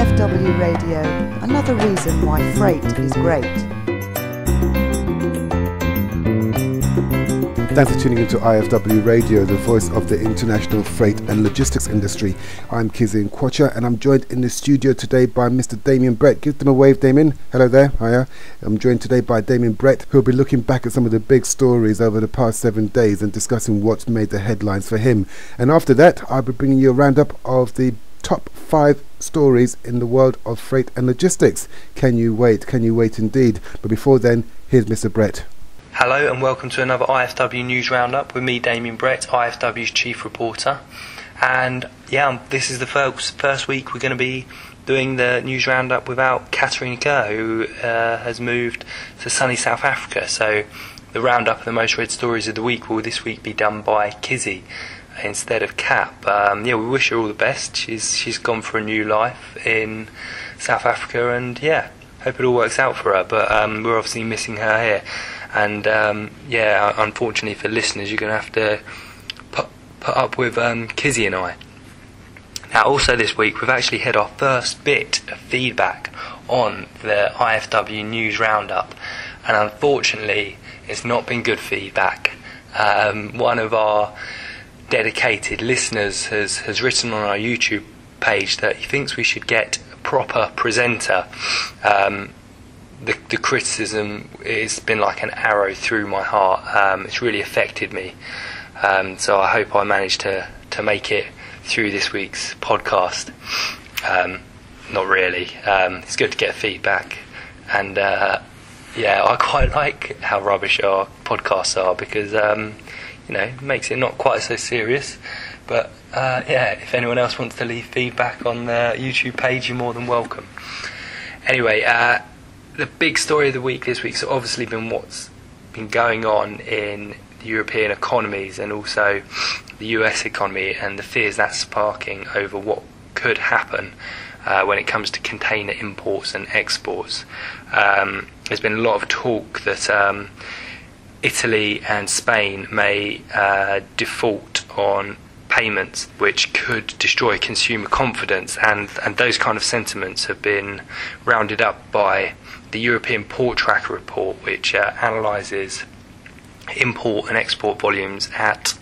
IFW Radio, another reason why freight is great. Thanks for tuning into IFW Radio, the voice of the international freight and logistics industry. I'm Kizzy Nkwacha, and I'm joined in the studio today by Mr. Damian Brett. Give them a wave, Damian. Hello there. Hiya. I'm joined today by Damian Brett, who'll be looking back at some of the big stories over the past 7 days and discussing what's made the headlines for him. And after that, I'll be bringing you a roundup of the top 5 stories in the world of freight and logistics. Can you wait? Can you wait indeed? But before then, here's Mr. Brett. Hello and welcome to another IFW News Roundup with me, Damian Brett, IFW's Chief Reporter. And this is the first week we're going to be doing the News Roundup without Katarina Kerr, who has moved to sunny South Africa. So the roundup of the most read stories of the week will this week be done by Kizzy instead of Cap. We wish her all the best. She's gone for a new life in South Africa, and hope it all works out for her. But we're obviously missing her here. And unfortunately for listeners, you're going to have to put up with Kizzy and I. Now, also this week, we've actually had our first bit of feedback on the IFW News Roundup, and unfortunately, it's not been good feedback. One of our dedicated listeners has written on our YouTube page that he thinks we should get a proper presenter. The criticism has been like an arrow through my heart. It's really affected me. So I hope I managed to make it through this week's podcast. Not really. It's good to get feedback. And I quite like how rubbish our podcasts are because, it makes it not quite so serious. But if anyone else wants to leave feedback on the YouTube page, you're more than welcome. Anyway, the big story of the week this week's obviously been what's been going on in the European economies and also the US economy and the fears that's sparking over what could happen when it comes to container imports and exports. There's been a lot of talk that Italy and Spain may default on payments, which could destroy consumer confidence, and those kind of sentiments have been rounded up by the European Port Tracker report, which analyses import and export volumes at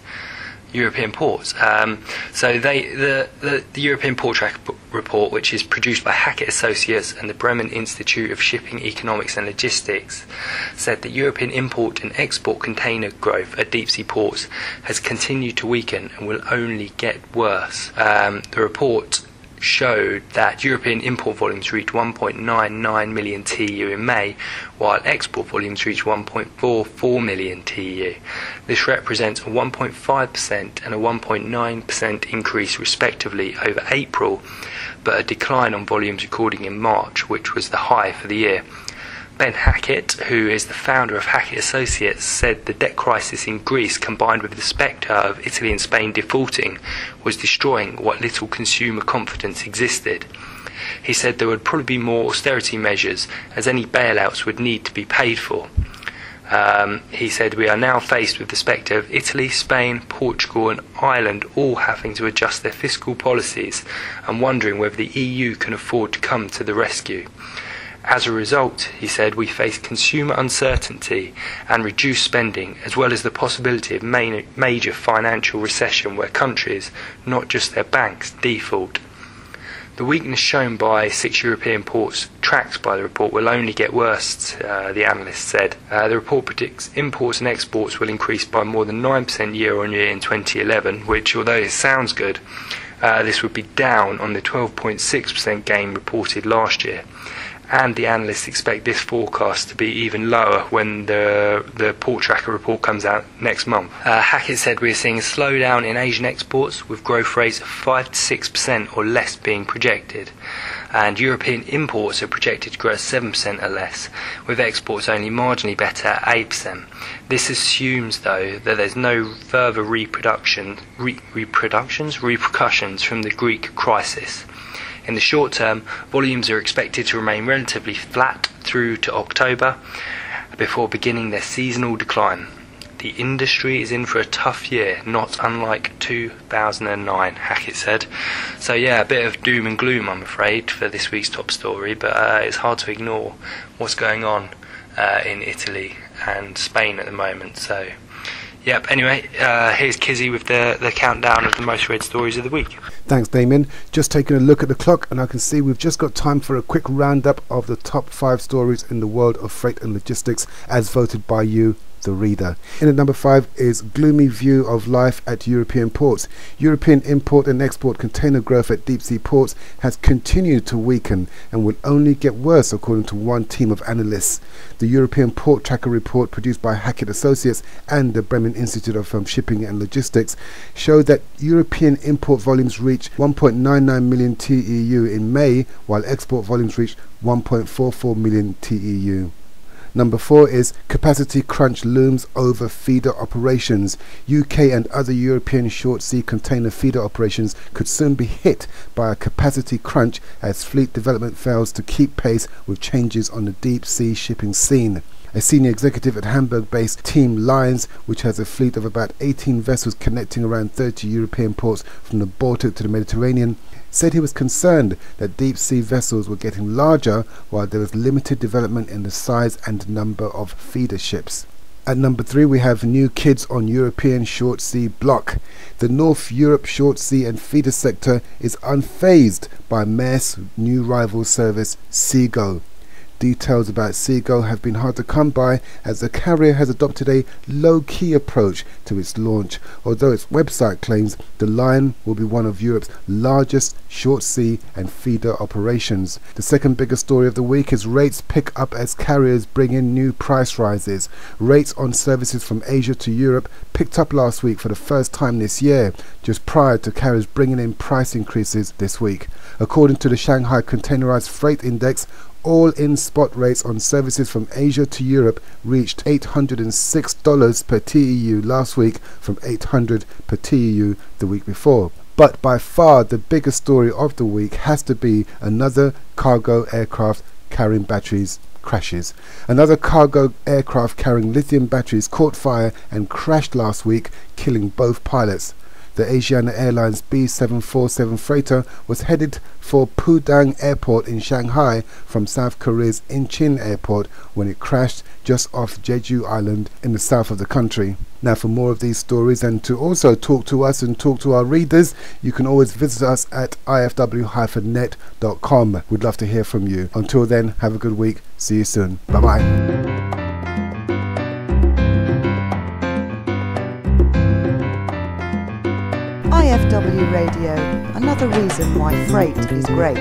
European ports. So the European Port Tracker report, which is produced by Hackett Associates and the Bremen Institute of Shipping Economics and Logistics, said that European import and export container growth at deep sea ports has continued to weaken and will only get worse. The report showed that European import volumes reached 1.99 million TEU in May, while export volumes reached 1.44 million TEU. This represents a 1.5% and a 1.9% increase respectively over April, but a decline on volumes recorded in March, which was the high for the year. Ben Hackett, who is the founder of Hackett Associates, said the debt crisis in Greece, combined with the spectre of Italy and Spain defaulting, was destroying what little consumer confidence existed. He said there would probably be more austerity measures, as any bailouts would need to be paid for. He said, "We are now faced with the spectre of Italy, Spain, Portugal and Ireland all having to adjust their fiscal policies and wondering whether the EU can afford to come to the rescue. As a result," he said, "we face consumer uncertainty and reduced spending, as well as the possibility of major financial recession where countries, not just their banks, default." The weakness shown by 6 European ports tracked by the report will only get worse, the analyst said. The report predicts imports and exports will increase by more than 9% year on year in 2011, which, although it sounds good, this would be down on the 12.6% gain reported last year. And the analysts expect this forecast to be even lower when the Port Tracker report comes out next month. Hackett said we are seeing a slowdown in Asian exports, with growth rates of 5 to 6% or less being projected. And European imports are projected to grow at 7% or less, with exports only marginally better at 8%. This assumes, though, that there's no further repercussions from the Greek crisis. In the short term, volumes are expected to remain relatively flat through to October before beginning their seasonal decline. The industry is in for a tough year, not unlike 2009, Hackett said. So yeah, a bit of doom and gloom, I'm afraid, for this week's top story, but it's hard to ignore what's going on in Italy and Spain at the moment. So yep, anyway, here's Kizzy with the countdown of the most read stories of the week. Thanks, Damien. Just taking a look at the clock, and I can see we've just got time for a quick roundup of the top 5 stories in the world of freight and logistics as voted by you, the reader. In at number 5 is gloomy view of life at European ports. European import and export container growth at deep sea ports has continued to weaken and will only get worse, according to one team of analysts. The European Port Tracker report produced by Hackett Associates and the Bremen Institute of Shipping and Logistics showed that European import volumes reached 1.99 million TEU in May, while export volumes reached 1.44 million TEU. Number 4 is capacity crunch looms over feeder operations. UK and other European short sea container feeder operations could soon be hit by a capacity crunch as fleet development fails to keep pace with changes on the deep sea shipping scene. A senior executive at Hamburg-based Team Lines, which has a fleet of about 18 vessels connecting around 30 European ports from the Baltic to the Mediterranean, said he was concerned that deep-sea vessels were getting larger while there was limited development in the size and number of feeder ships. At number 3 we have new kids on European short sea block. The North Europe short sea and feeder sector is unfazed by Maersk's new rival service Seago. Details about Seago have been hard to come by, as the carrier has adopted a low-key approach to its launch, although its website claims the line will be one of Europe's largest short sea and feeder operations. The second biggest story of the week is rates pick up as carriers bring in new price rises. Rates on services from Asia to Europe picked up last week for the first time this year, just prior to carriers bringing in price increases this week. According to the Shanghai Containerized Freight Index, all-in spot rates on services from Asia to Europe reached $806 per TEU last week from $800 per TEU the week before. But by far the biggest story of the week has to be another cargo aircraft carrying batteries crashes. Another cargo aircraft carrying lithium batteries caught fire and crashed last week, killing both pilots. The Asiana Airlines B747 freighter was headed for Pudong Airport in Shanghai from South Korea's Incheon Airport when it crashed just off Jeju Island in the south of the country. Now, for more of these stories and to also talk to us and talk to our readers, you can always visit us at ifw-net.com. We'd love to hear from you. Until then, have a good week. See you soon. Bye-bye. IFW Radio, another reason why freight is great.